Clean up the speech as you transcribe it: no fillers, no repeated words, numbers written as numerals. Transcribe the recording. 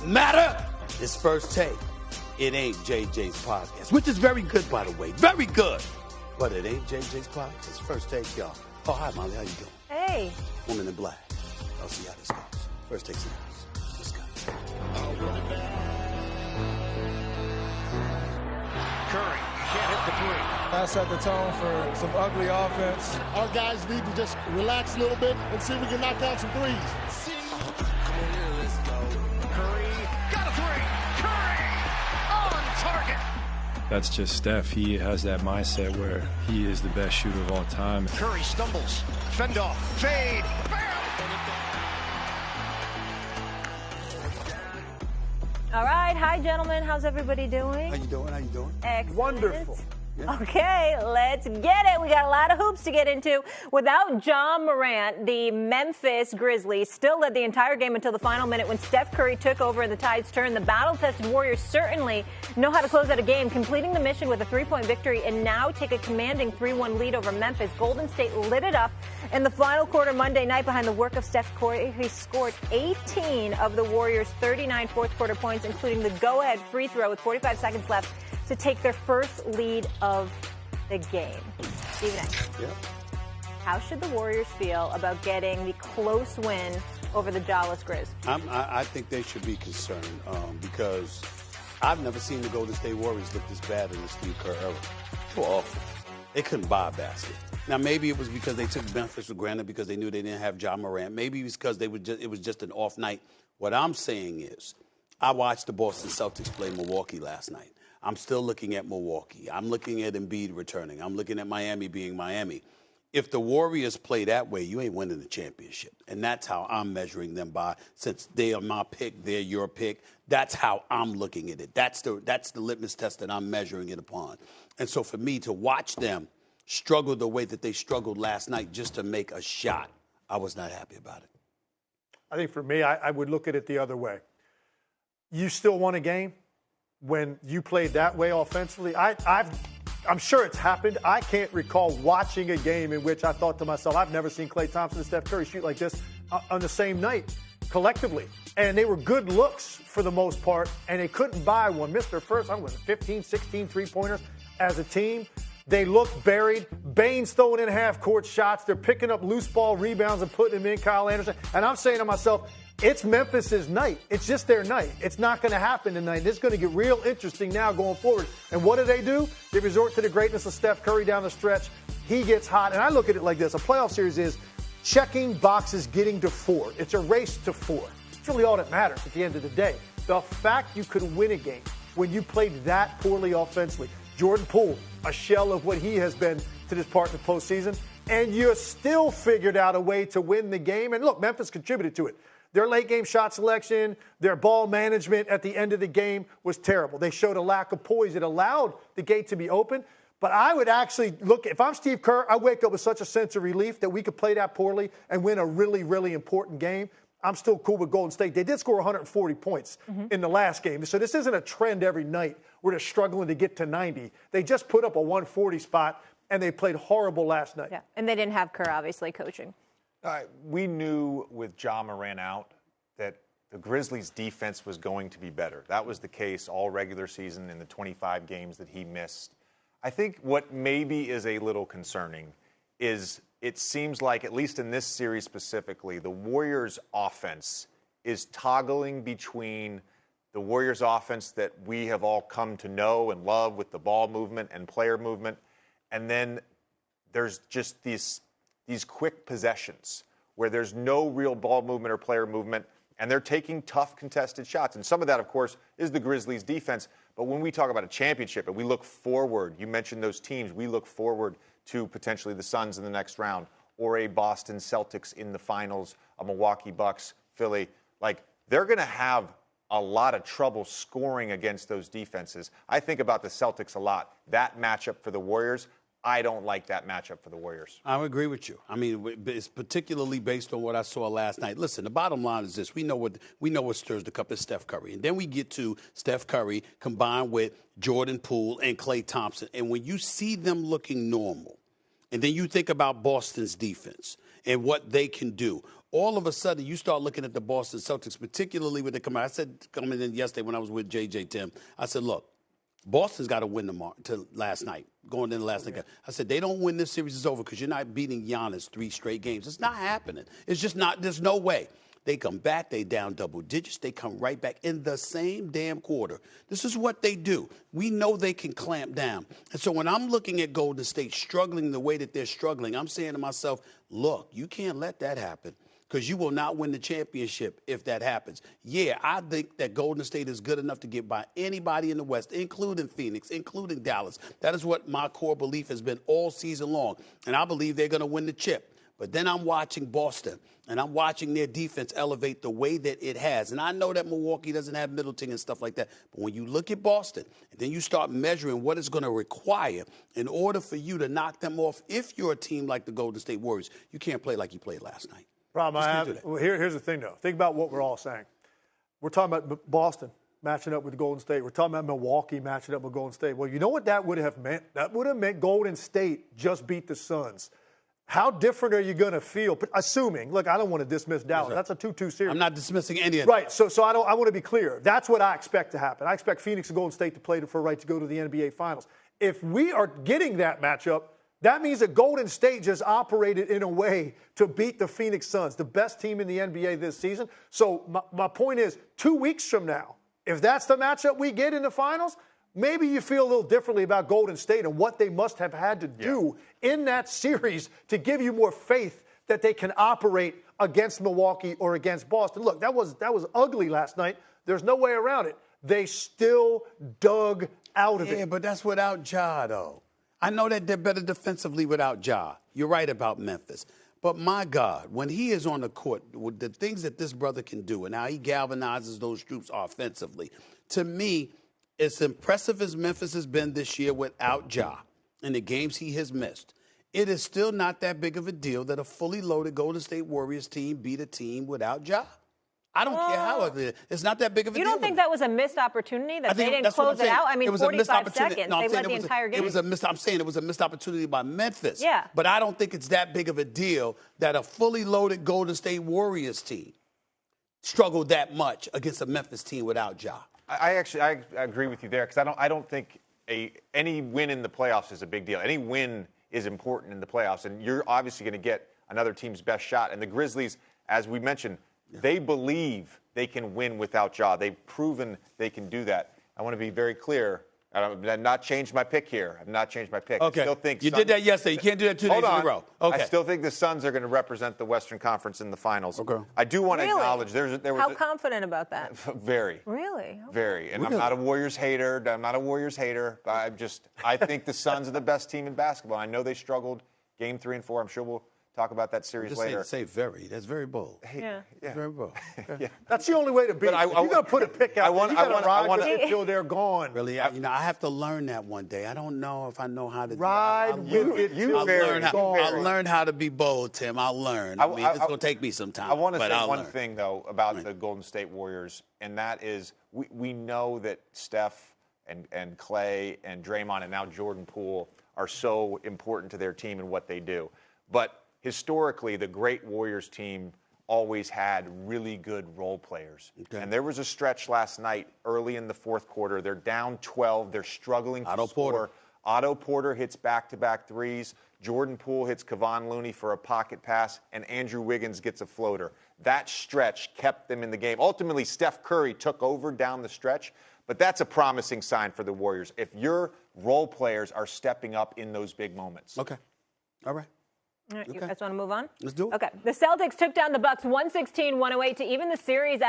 matter. It's First Take. It ain't JJ's podcast, which is very good, by the way. Very good. But it ain't JJ's podcast. It's First Take, y'all. Oh, hi, Molly. How you doing? Hey. Woman in black. I'll see how this goes. First Take's in the house. Let's go. Curry can't hit the three. That set the tone for some ugly offense. Our guys need to just relax a little bit and see if we can knock down some threes. Curry got a three. Curry on target. That's just Steph. He has that mindset where he is the best shooter of all time. Curry stumbles. Fend off. Fade. Bam! All right. Hi, gentlemen. How's everybody doing? How you doing? How you doing? Excellent. Wonderful. Yeah. Okay, let's get it. We got a lot of hoops to get into. Without Ja Morant, the Memphis Grizzlies still led the entire game until the final minute when Steph Curry took over and the Tides turned. The battle-tested Warriors certainly know how to close out a game, completing the mission with a three-point victory and now take a commanding 3-1 lead over Memphis. Golden State lit it up in the final quarter Monday night behind the work of Steph Curry. He scored 18 of the Warriors' 39 fourth-quarter points, including the go-ahead free throw with 45 seconds left to take their first lead of the game. Stephen A. Yeah. How should the Warriors feel about getting the close win over the Jawless Grizz? I think they should be concerned because I've never seen the Golden State Warriors look this bad in the Steve Kerr era. Too awful. They couldn't buy a basket. Now, maybe it was because they took Memphis for granted because they knew they didn't have Ja Morant. Maybe it was because it was just an off night. What I'm saying is I watched the Boston Celtics play Milwaukee last night. I'm still looking at Milwaukee. I'm looking at Embiid returning. I'm looking at Miami being Miami. If the Warriors play that way, you ain't winning the championship. And that's how I'm measuring them by, since they are my pick, they're your pick. That's how I'm looking at it. That's the litmus test that I'm measuring it upon. And so for me to watch them struggle the way that they struggled last night just to make a shot, I was not happy about it. I think for me, I would look at it the other way. You still won a game when you played that way offensively. I'm sure it's happened. I can't recall watching a game in which I thought to myself, I've never seen Klay Thompson and Steph Curry shoot like this on the same night collectively. And they were good looks for the most part, and they couldn't buy one. Missed their first, 15, 16 three-pointers as a team. They look buried. Bane's throwing in half-court shots. They're picking up loose ball rebounds and putting them in, Kyle Anderson. And I'm saying to myself, it's Memphis's night. It's just their night. It's not going to happen tonight. It's going to get real interesting now going forward. And what do? They resort to the greatness of Steph Curry down the stretch. He gets hot. And I look at it like this. A playoff series is checking boxes, getting to 4. It's a race to 4. It's really all that matters at the end of the day. The fact you could win a game when you played that poorly offensively. Jordan Poole, a shell of what he has been to this part in the postseason. And you still figured out a way to win the game. And look, Memphis contributed to it. Their late game shot selection, their ball management at the end of the game was terrible. They showed a lack of poise. It allowed the gate to be open. But I would actually look, if I'm Steve Kerr, I wake up with such a sense of relief that we could play that poorly and win a really, really important game. I'm still cool with Golden State. They did score 140 points in the last game. So this isn't a trend every night where they're struggling to get to 90. They just put up a 140 spot, and they played horrible last night. Yeah, and they didn't have Kerr, obviously, coaching. We knew with Ja Morant out that the Grizzlies' defense was going to be better. That was the case all regular season in the 25 games that he missed. I think what maybe is a little concerning is it seems like, at least in this series specifically, the Warriors' offense is toggling between the Warriors' offense that we have all come to know and love with the ball movement and player movement, and then there's just these quick possessions where there's no real ball movement or player movement, and they're taking tough contested shots. And some of that, of course, is the Grizzlies' defense. But when we talk about a championship and we look forward, you mentioned those teams, we look forward to potentially the Suns in the next round or a Boston Celtics in the finals, a Milwaukee Bucks, Philly. Like, they're going to have a lot of trouble scoring against those defenses. I think about the Celtics a lot. That matchup for the Warriors, I don't like that matchup for the Warriors. I agree with you. I mean, it's particularly based on what I saw last night. Listen, the bottom line is this. We know what stirs the cup is Steph Curry. And then we get to Steph Curry combined with Jordan Poole and Klay Thompson. And when you see them looking normal, and then you think about Boston's defense and what they can do, all of a sudden you start looking at the Boston Celtics, particularly when they come out. I said coming in yesterday when I was with JJ Tim, I said, look, Boston's got to win last night, going into last night. I said, they don't win this series, it's over because you're not beating Giannis 3 straight games. It's not happening. It's just not, there's no way. They come back, they down double digits, they come right back in the same damn quarter. This is what they do. We know they can clamp down. And so when I'm looking at Golden State struggling the way that they're struggling, I'm saying to myself, look, you can't let that happen because you will not win the championship if that happens. Yeah, I think that Golden State is good enough to get by anybody in the West, including Phoenix, including Dallas. That is what my core belief has been all season long. And I believe they're going to win the chip. But then I'm watching Boston, and I'm watching their defense elevate the way that it has. And I know that Milwaukee doesn't have Middleton and stuff like that. But when you look at Boston, and then you start measuring what it's going to require in order for you to knock them off, if you're a team like the Golden State Warriors, you can't play like you played last night. Problem I have, well, here's the thing, though. Think about what we're all saying. We're talking about Boston matching up with Golden State. We're talking about Milwaukee matching up with Golden State. Well, you know what that would have meant? That would have meant Golden State just beat the Suns. How different are you going to feel? Assuming, look, I don't want to dismiss Dallas. That's a 2-2 series. I'm not dismissing any of that. Right, so I want to be clear. That's what I expect to happen. I expect Phoenix and Golden State to play for a right to go to the NBA Finals. If we are getting that matchup, that means that Golden State just operated in a way to beat the Phoenix Suns, the best team in the NBA this season. So my point is, 2 weeks from now, if that's the matchup we get in the finals, maybe you feel a little differently about Golden State and what they must have had to do in that series to give you more faith that they can operate against Milwaukee or against Boston. Look, that was ugly last night. There's no way around it. They still dug out of it. Yeah, but that's without Ja, though. I know that they're better defensively without Ja. You're right about Memphis. But my God, when he is on the court, with the things that this brother can do and how he galvanizes those troops offensively, to me, as impressive as Memphis has been this year without Ja in the games he has missed, it is still not that big of a deal that a fully loaded Golden State Warriors team beat a team without Ja. I don't care how it is. It's not that big of a deal. You don't think that was a missed opportunity, that they didn't close it out? I mean, 45 seconds. No, they led the entire game. I'm saying it was a missed opportunity by Memphis. Yeah. But I don't think it's that big of a deal that a fully loaded Golden State Warriors team struggled that much against a Memphis team without Ja. I agree with you there because I don't think any win in the playoffs is a big deal. Any win is important in the playoffs, and you're obviously going to get another team's best shot. And the Grizzlies, as we mentioned, they believe they can win without Ja. They've proven they can do that. I want to be very clear. I've not changed my pick here. I've not changed my pick. Okay. I still think you did that yesterday. You can't do that 2 days in a row. Okay. I still think the Suns are going to represent the Western Conference in the finals. Okay. I do want to acknowledge there was How confident about that? Very. Really? Okay. Very. And I'm not a Warriors hater. I think the Suns are the best team in basketball. I know they struggled game 3 and 4. I'm sure we'll talk about that series later. Say very. That's very bold. Yeah. Very bold. Yeah. That's the only way to beat. If you're going to put a pick out, you got to ride with it until they're gone. Really, I have to learn that one day. I don't know if I know how to ride with it. I'll learn how to be bold, Tim. I'll learn. I mean, it's going to take me some time. I want to say one learn. thing, though, about the Golden State Warriors, and that is we know that Steph and Clay and Draymond and now Jordan Poole are so important to their team and what they do. But historically, the great Warriors team always had really good role players. Okay. And there was a stretch last night early in the fourth quarter. They're down 12. They're struggling to score. Otto Porter hits back-to-back threes. Jordan Poole hits Kevon Looney for a pocket pass, and Andrew Wiggins gets a floater. That stretch kept them in the game. Ultimately, Steph Curry took over down the stretch, but that's a promising sign for the Warriors if your role players are stepping up in those big moments. Okay. All right. All right, you guys want to move on? Let's do it. Okay. The Celtics took down the Bucks 116-108 to even the series